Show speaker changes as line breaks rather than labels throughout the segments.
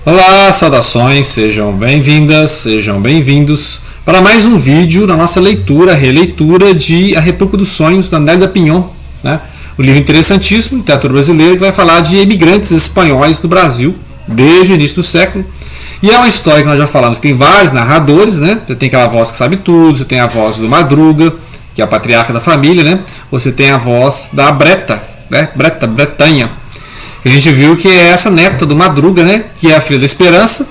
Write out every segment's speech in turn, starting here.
Olá, saudações, sejam bem-vindas, sejam bem-vindos para mais um vídeo na nossa releitura de A República dos Sonhos, da Nélida Pinhon, né? Um livro interessantíssimo, literatura brasileira, que vai falar de imigrantes espanhóis do Brasil desde o início do século. E é uma história que nós já falamos, tem vários narradores, né? Você tem aquela voz que sabe tudo, você tem a voz do Madruga, que é a patriarca da família, né? Você tem a voz da Breta, né? Bretanha. A gente viu que é essa neta do Madruga, né? Que é a filha da Esperança.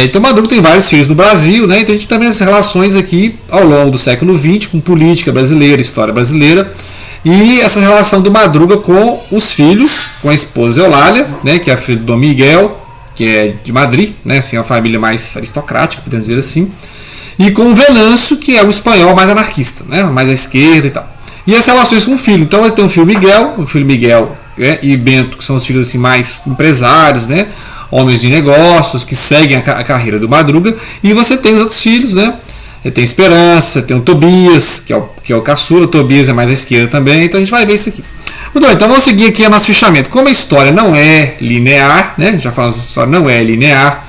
Então o Madruga tem vários filhos no Brasil, né? Então a gente está vendo essas relações aqui ao longo do século XX com política brasileira, história brasileira. E essa relação do Madruga com os filhos, com a esposa Eulália, né? Que é a filha do Dom Miguel, que é de Madrid, né? Assim, uma família mais aristocrática, podemos dizer assim. E com o Venâncio, que é um espanhol mais anarquista, né? Mais à esquerda e tal. E as relações com o filho. Então vai ter o filho Miguel, né, e Bento, que são os filhos assim, mais empresários, né, homens de negócios, que seguem a carreira do Madruga. E você tem os outros filhos, né? Você tem Esperança, você tem o Tobias, que é o caçula. O Tobias é mais à esquerda também. Então a gente vai ver isso aqui. Muito bem, então vamos seguir aqui o nosso fichamento. Como a história não é linear, né, já falamos que a história não é linear,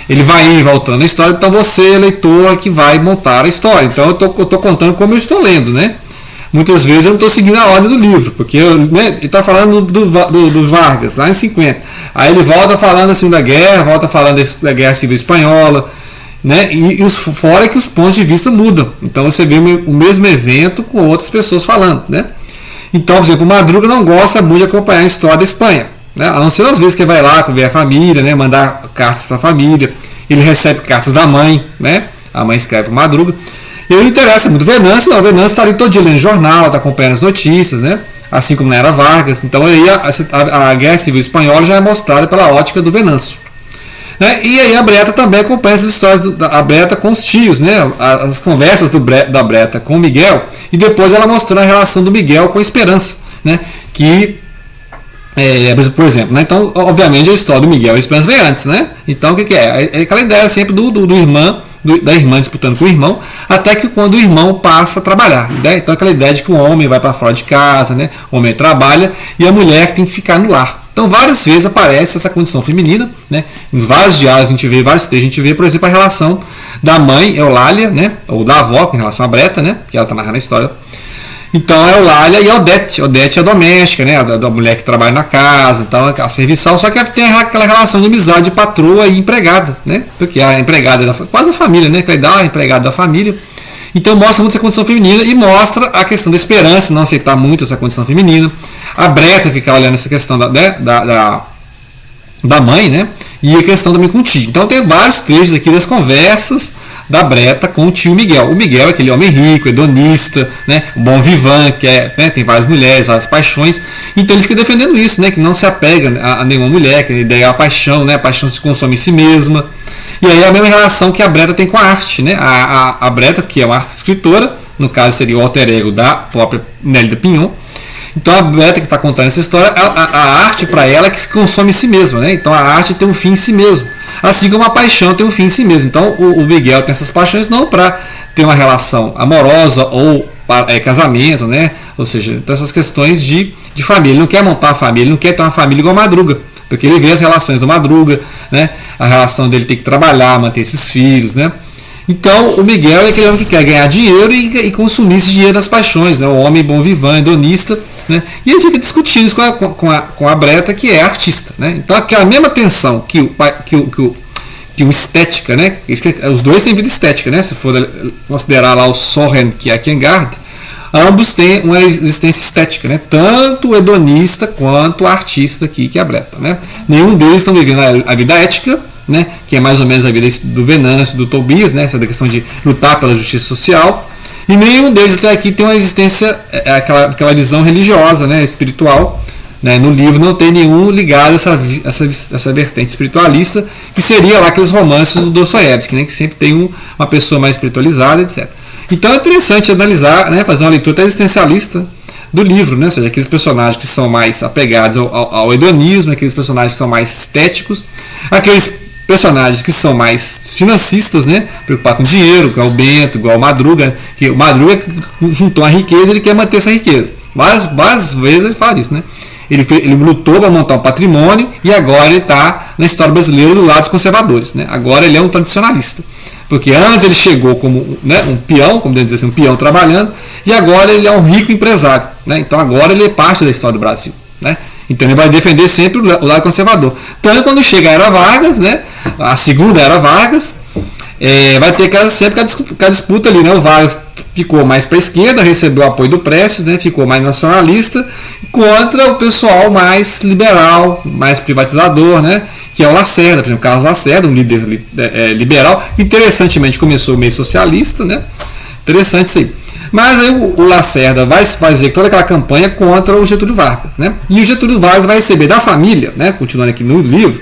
ele vai ir voltando a história. Então você, leitor, que vai montar a história. Então eu estou contando como eu estou lendo, né? Muitas vezes eu não estou seguindo a ordem do livro, porque né, ele está falando do Vargas, lá em 50. Aí ele volta falando da Segunda Guerra, volta falando da Guerra Civil Espanhola, né, fora que os pontos de vista mudam. Então você vê o mesmo evento com outras pessoas falando. Né? Então, por exemplo, o Madruga não gosta muito de acompanhar a história da Espanha. Né? A não ser às vezes que ele vai lá ver a família, né, mandar cartas para a família. Ele recebe cartas da mãe, né? A mãe escreve para o Madruga. E ele interessa muito o Venâncio. Não, o Venâncio está ali todo dia lendo jornal, está acompanhando as notícias, né? Assim como não era Vargas. Então aí a Guerra Civil Espanhola já é mostrada pela ótica do Venâncio. Né? E aí a Breta também acompanha essas histórias da Breta com os tios, né? As conversas da Breta com o Miguel. E depois ela mostrando a relação do Miguel com a Esperança. Né? Que, por exemplo, né? Então obviamente a história do Miguel e a Esperança vem antes. Né? Então o que é? É aquela ideia sempre da irmã disputando com o irmão, até que quando o irmão passa a trabalhar. Né? Então aquela ideia de que o homem vai para fora de casa, né? O homem trabalha e a mulher tem que ficar no lar. Então várias vezes aparece essa condição feminina, né? Em vários diálogos a gente vê, vários textos a gente vê, por exemplo, a relação da mãe Eulália, né? Ou da avó com relação à Breta, né? Que ela está narrando a história. Então é Eulália e Odete. Odete é a doméstica, né? Da mulher que trabalha na casa, então a serviçal, só que tem aquela relação de amizade de patroa e empregada, né? Porque a empregada é quase a família, né? Que dá a empregada da família. Então mostra muito essa condição feminina e mostra a questão da Esperança, não aceitar muito essa condição feminina. A Breta ficar olhando essa questão da mãe, né? E a questão também com o tio. Então tem vários trechos aqui das conversas da Breta com o tio Miguel. O Miguel é aquele homem rico, hedonista, né? Bom vivant, que né? Tem várias mulheres, várias paixões. Então ele fica defendendo isso, né? Que não se apega a nenhuma mulher, que a ideia é a paixão, né? A paixão se consome em si mesma. E aí é a mesma relação que a Breta tem com a arte, né? A Breta, que é uma escritora, no caso seria o alter ego da própria Nélida Pinhon. Então a Breta que está contando essa história, a arte para ela é que se consome em si mesma, né? Então a arte tem um fim em si mesmo, assim como a paixão tem um fim em si mesmo. Então o Miguel tem essas paixões não para ter uma relação amorosa ou casamento, né? Ou seja, então essas questões de família. Ele não quer montar uma família, ele não quer ter uma família igual a Madruga, porque ele vê as relações do Madruga, né? A relação dele ter que trabalhar, manter esses filhos, né? Então o Miguel é aquele homem que quer ganhar dinheiro e consumir esse dinheiro das paixões, né? O homem bom vivant, hedonista, né? E ele fica discutindo isso com a Breta, que é artista, né? Então aquela mesma tensão que o estética, né? Os dois têm vida estética, né? Se for considerar lá o Soren, que é a Kierkegaard, ambos têm uma existência estética, né? Tanto o hedonista quanto o artista aqui, que é a Breta, né? Nenhum deles estão vivendo a vida ética, né? Que é mais ou menos a vida do Venâncio, do Tobias, né? Essa da questão de lutar pela justiça social. E nenhum deles até aqui tem uma existência, aquela visão religiosa, né? Espiritual. Né? No livro não tem nenhum ligado a essa vertente espiritualista, que seria lá aqueles romances do Dostoiévski, né? Que sempre tem uma pessoa mais espiritualizada, etc. Então é interessante analisar, né? Fazer uma leitura até existencialista do livro, né? Ou seja, aqueles personagens que são mais apegados ao hedonismo, aqueles personagens que são mais estéticos, aqueles personagens que são mais financistas, né? Preocupar com dinheiro, igual o Bento, igual o Madruga, que o Madruga juntou a riqueza, ele quer manter essa riqueza. Várias vezes ele fala isso, né? Ele lutou para montar um patrimônio e agora ele está na história brasileira do lado dos conservadores, né? Agora ele é um tradicionalista. Porque antes ele chegou como, né, um peão, como deve dizer assim, um peão trabalhando, e agora ele é um rico empresário, né? Então agora ele é parte da história do Brasil, né? Então ele vai defender sempre o lado conservador. Tanto quando chega a Era Vargas, né, a segunda Era Vargas, vai ter sempre aquela disputa ali, né? O Vargas ficou mais para a esquerda, recebeu o apoio do Prestes, né, ficou mais nacionalista, contra o pessoal mais liberal, mais privatizador, né, que é o Lacerda, por exemplo, Carlos Lacerda, um líder liberal, que interessantemente começou meio socialista, né, interessante isso aí. Mas aí o Lacerda vai fazer toda aquela campanha contra o Getúlio Vargas, né, e o Getúlio Vargas vai receber da família, né, continuando aqui no livro,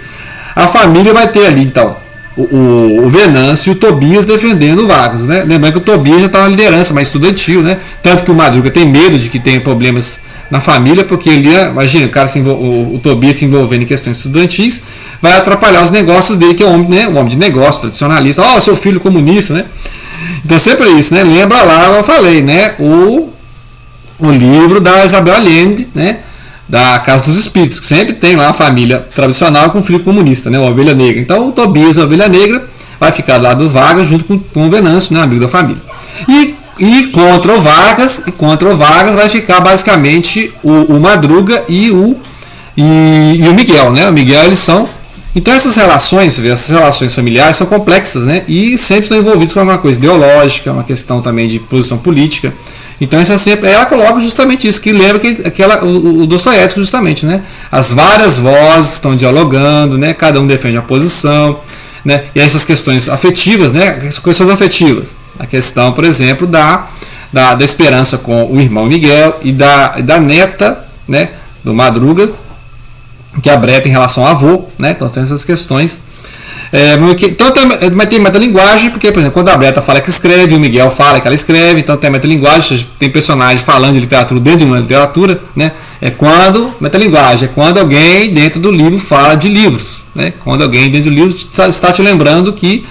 a família vai ter ali, então, o Venâncio e o Tobias defendendo o Vargas, né? Lembrando que o Tobias já está na liderança mais estudantil, né? Tanto que o Madruga tem medo de que tenha problemas na família, porque ele, imagina, o Tobias se envolvendo em questões estudantis, vai atrapalhar os negócios dele, que é um homem, né? Um homem de negócio, tradicionalista, seu filho comunista, né? Então sempre é isso, né? Lembra lá, eu falei, né? O livro da Isabel Allende, né? Da Casa dos Espíritos, que sempre tem lá a família tradicional com filho comunista, né, a Ovelha Negra. Então o Tobias, a Ovelha Negra, vai ficar do lado do Vargas junto com o Venâncio, né, amigo da família. E contra o Vargas vai ficar basicamente o Madruga e o Miguel, né? O Miguel, eles são. Então essas relações familiares são complexas, né? E sempre estão envolvidos com alguma coisa ideológica, uma questão também de posição política. Então ela coloca justamente isso, que lembra o Dostoiévski justamente, né? As várias vozes estão dialogando, né? Cada um defende a posição, né? E essas questões afetivas, né? As questões afetivas. A questão, por exemplo, da esperança com o irmão Miguel e da neta, né? Do Madruga, que é a Breta em relação ao avô, né? Então tem essas questões. Então tem metalinguagem, porque, por exemplo, quando a Breta fala que escreve, o Miguel fala que ela escreve, então tem metalinguagem, tem personagem falando de literatura dentro de uma literatura, né? Metalinguagem é quando alguém dentro do livro fala de livros, né? Quando alguém dentro do livro está te lembrando que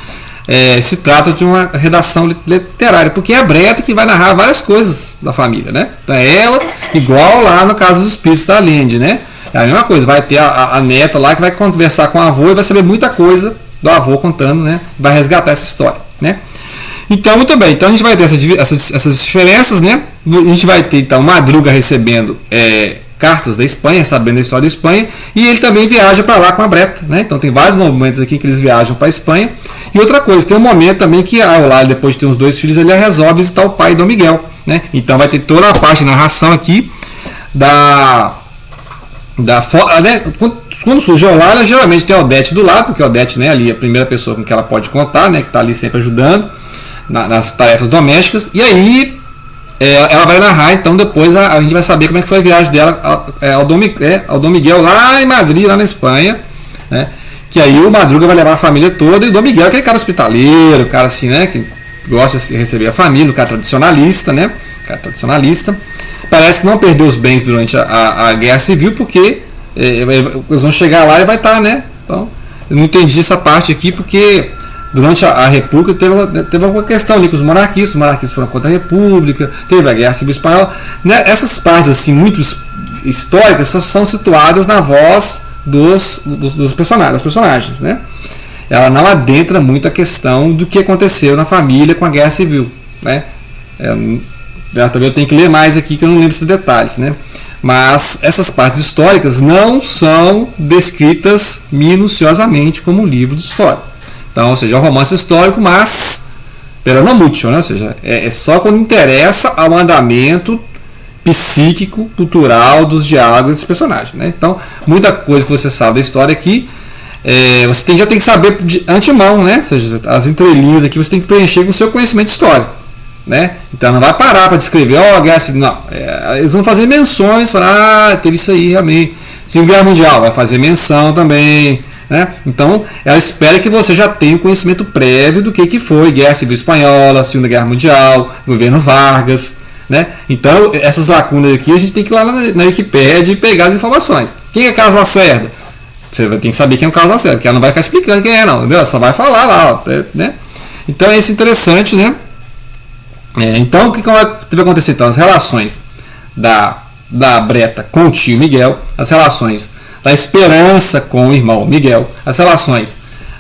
se trata de uma redação literária, porque é a Breta que vai narrar várias coisas da família, né? Então é ela, igual lá no caso dos Espíritos da Allende, né? É a mesma coisa, vai ter a neta lá que vai conversar com o avô e vai saber muita coisa do avô contando, né? Vai resgatar essa história, né? Então, muito bem. Então a gente vai ter essas diferenças, né? A gente vai ter então Madruga recebendo cartas da Espanha, sabendo a história da Espanha, e ele também viaja para lá com a Breta, né? Então tem vários momentos aqui que eles viajam para a Espanha. E outra coisa, tem um momento também que a Eulália, depois de ter uns 2 filhos, ele resolve visitar o pai do Miguel, né? Então vai ter toda a parte de narração aqui né? Quando surge a Eulália, geralmente tem a Odete do lado, porque a Odete, né, ali é a primeira pessoa com que ela pode contar, né, que está ali sempre ajudando nas tarefas domésticas, e aí ela vai narrar, então depois a gente vai saber como é que foi a viagem dela ao Dom Miguel lá em Madrid, lá na Espanha, né, que aí o Madruga vai levar a família toda, e o Dom Miguel, aquele cara hospitaleiro, cara assim, né, que gosta de receber a família, o cara tradicionalista, né, parece que não perdeu os bens durante a Guerra Civil, porque eles vão chegar lá e vai estar, né? Então, eu não entendi essa parte aqui, porque durante a República teve alguma questão ali com os monarquistas foram contra a República, teve a Guerra Civil Espanhola, né? Essas partes assim, muito históricas só são situadas na voz dos personagens, das personagens, né? Ela não adentra muito a questão do que aconteceu na família com a Guerra Civil, né? Talvez eu tenho que ler mais aqui, que eu não lembro esses detalhes, né? Mas essas partes históricas não são descritas minuciosamente como um livro de história. Então, ou seja, é um romance histórico, mas pero no mucho, né? Ou seja, é só quando interessa ao andamento psíquico, cultural dos diálogos dos personagens, né? Então, muita coisa que você sabe da história aqui, você já tem que saber de antemão, né? Ou seja, as entrelinhas aqui você tem que preencher com o seu conhecimento de história. Né? Então não vai parar para descrever, Guerra Civil, não. Eles vão fazer menções, falar, teve isso aí realmente. Segunda Guerra Mundial, vai fazer menção também, né? Então ela espera que você já tenha o conhecimento prévio do que foi Guerra Civil Espanhola, Segunda Guerra Mundial, governo Vargas, né? Então essas lacunas aqui a gente tem que ir lá na Wikipédia e pegar as informações. Quem é Carlos Lacerda? Você tem que saber quem é o Carlos Lacerda, porque ela não vai ficar explicando quem é, não, entendeu? Só vai falar lá, né? Então é isso interessante, né? Então, o que vai acontecer? Então, as relações da da Breta com o tio Miguel, as relações da Esperança com o irmão Miguel, as relações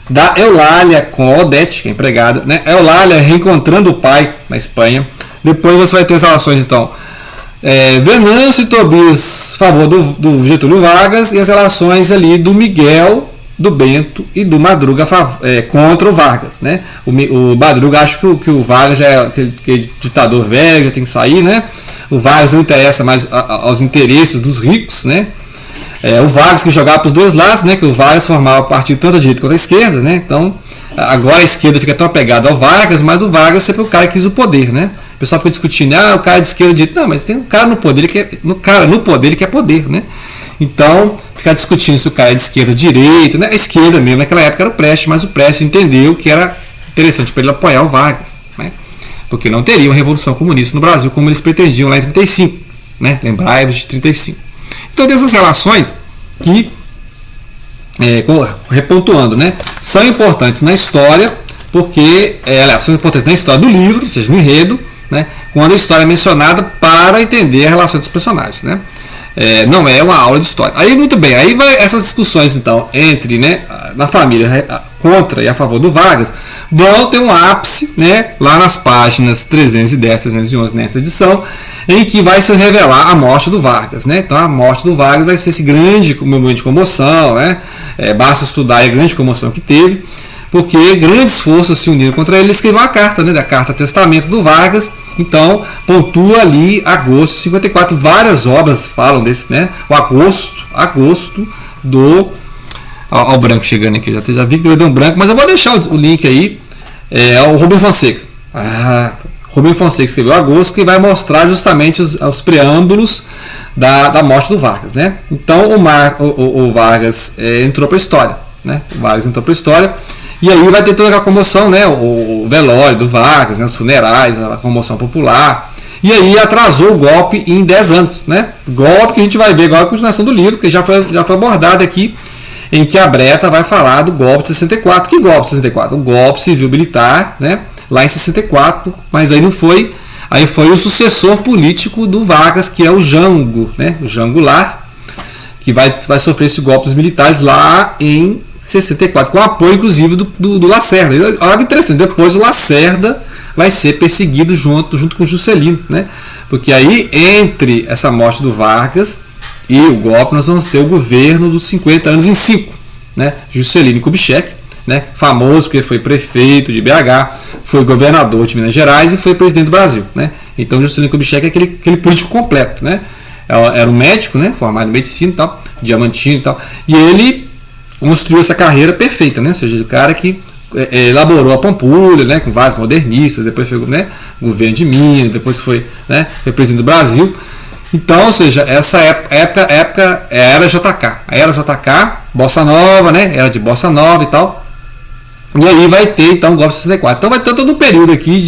da Eulália com a Odete, que é empregada, né? Eulália reencontrando o pai na Espanha. Depois você vai ter as relações, então, Venâncio e Tobias a favor do Getúlio Vargas, e as relações ali do Miguel, do Bento e do Madruga contra o Vargas, né? O Madruga acha que o Vargas já é aquele ditador velho, já tem que sair, né? O Vargas não interessa mais aos interesses dos ricos, né? O Vargas que jogava para os dois lados, né? Que o Vargas formava partido tanto a direita quanto a esquerda, né? Então, agora a esquerda fica tão apegada ao Vargas, mas o Vargas sempre é o cara que quis o poder, né? O pessoal fica discutindo, o cara de esquerda diz, não, mas tem um cara no poder que ele quer poder, né? Então, ficar discutindo se o cara é de esquerda ou direita, né? A esquerda mesmo, naquela época era o Prestes, mas o Prestes entendeu que era interessante para ele apoiar o Vargas, né? Porque não teria uma revolução comunista no Brasil como eles pretendiam lá em 35, né? Lembrai-vos de 35. Então, dessas relações que, repontuando, né? São importantes na história, porque são importantes na história do livro, ou seja, no enredo, né? Quando a história é mencionada para entender a relação dos personagens, né? Não é uma aula de história. Aí, muito bem, aí vai essas discussões, então, entre, né, na família contra e a favor do Vargas, vão ter um ápice, né, lá nas páginas 310, 311 nessa edição, em que vai se revelar a morte do Vargas, né? Então a morte do Vargas vai ser esse grande momento de comoção, né? Basta estudar a grande comoção que teve, porque grandes forças se uniram contra ele e escreveu a carta, né, da carta testamento do Vargas. Então, pontua ali agosto de 54, várias obras falam desse, né? O agosto do... Olha o branco chegando aqui, já vi que deu um branco, mas eu vou deixar o link aí, o Rubem Fonseca. Rubem Fonseca escreveu agosto, que vai mostrar justamente os preâmbulos da morte do Vargas, né? Então, o Vargas entrou para a história, né? O Vargas entrou para a história. E aí vai ter toda aquela comoção, né? O velório do Vargas, né? Os funerais, a comoção popular. E aí atrasou o golpe em 10 anos, né? Golpe que a gente vai ver agora a continuação do livro, que já foi abordado aqui, em que a Breta vai falar do golpe de 64. Que golpe de 64? O golpe civil-militar, né? Lá em 64, mas aí não foi. Aí foi o sucessor político do Vargas, que é o Jango, né? O Jango Goulart, que vai sofrer esse golpe dos militares lá em 64, com o apoio inclusive do Lacerda. Olha que interessante, depois o Lacerda vai ser perseguido junto com o Juscelino, né? Porque aí, entre essa morte do Vargas e o golpe, nós vamos ter o governo dos 50 anos em 5, né? Juscelino Kubitschek, né? Famoso porque foi prefeito de BH, foi governador de Minas Gerais e foi presidente do Brasil, né? Então Juscelino Kubitschek é aquele político completo, né? Era um médico, né? Formado em medicina e tal, diamantino e tal, e ele construiu essa carreira perfeita, né? Ou seja, o cara que elaborou a Pampulha, né? Com vários modernistas, depois foi, né, governo de Minas, depois foi, né, foi presidente do Brasil. Então, ou seja, essa época era JK, a era JK, Bossa Nova, né? Era de Bossa Nova e tal. E aí vai ter então o golpe de 64. Então vai ter todo um período aqui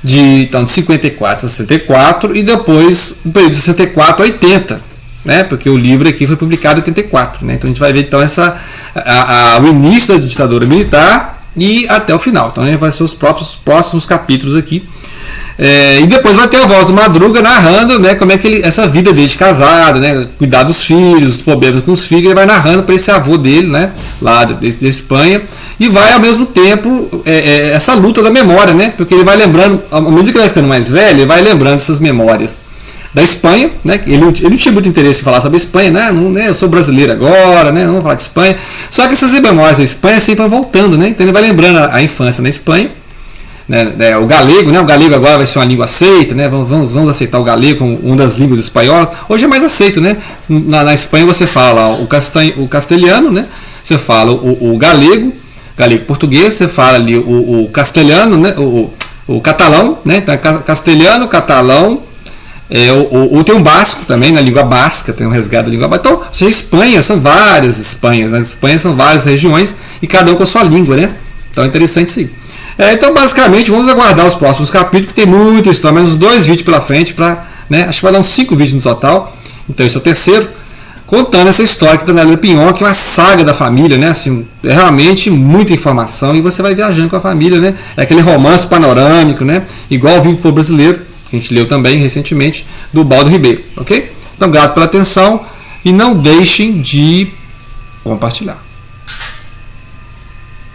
de 54 a 64 e depois um período de 64 a 80. Né, porque o livro aqui foi publicado em 84, né, então a gente vai ver então o início da ditadura militar e até o final. Então vai ser os próximos capítulos aqui, e depois vai ter a voz do Madruga narrando, né, como é que essa vida dele de casado, né, cuidar dos filhos, os problemas com os filhos, ele vai narrando para esse avô dele, né, lá da Espanha, e vai ao mesmo tempo essa luta da memória, né, porque ele vai lembrando, ao mesmo que ele vai ficando mais velho, ele vai lembrando essas memórias da Espanha, né? Ele não tinha muito interesse em falar sobre a Espanha, né? Eu sou brasileiro agora, né? Não vou falar de Espanha. Só que essas memórias da Espanha sempre vão voltando, né? Então ele vai lembrando a infância na Espanha, né? O galego, né? O galego agora vai ser uma língua aceita, né? Vamos aceitar o galego como uma das línguas espanholas. Hoje é mais aceito, né? Na Espanha você fala o castelhano, né? Você fala o galego português, você fala ali o castelhano, né? O catalão, né? Então, castelhano, catalão. Tem um basco também, na língua basca, tem um resgate da língua basca. Então, a Espanha, são várias Espanhas, nas Espanhas são várias regiões e cada um com a sua língua, né? Então é interessante sim. Então, basicamente, vamos aguardar os próximos capítulos, que tem muita história, menos 2 vídeos pela frente, né? Acho que vai dar uns 5 vídeos no total. Então, esse é o terceiro, contando essa história aqui da Nélia Pinhon, que é uma saga da família, né? Assim, é realmente muita informação e você vai viajando com a família, né? É aquele romance panorâmico, né? Igual o Vivo Povo Brasileiro, que a gente leu também recentemente, do Baldo Ribeiro, ok? Então, grato pela atenção e não deixem de compartilhar.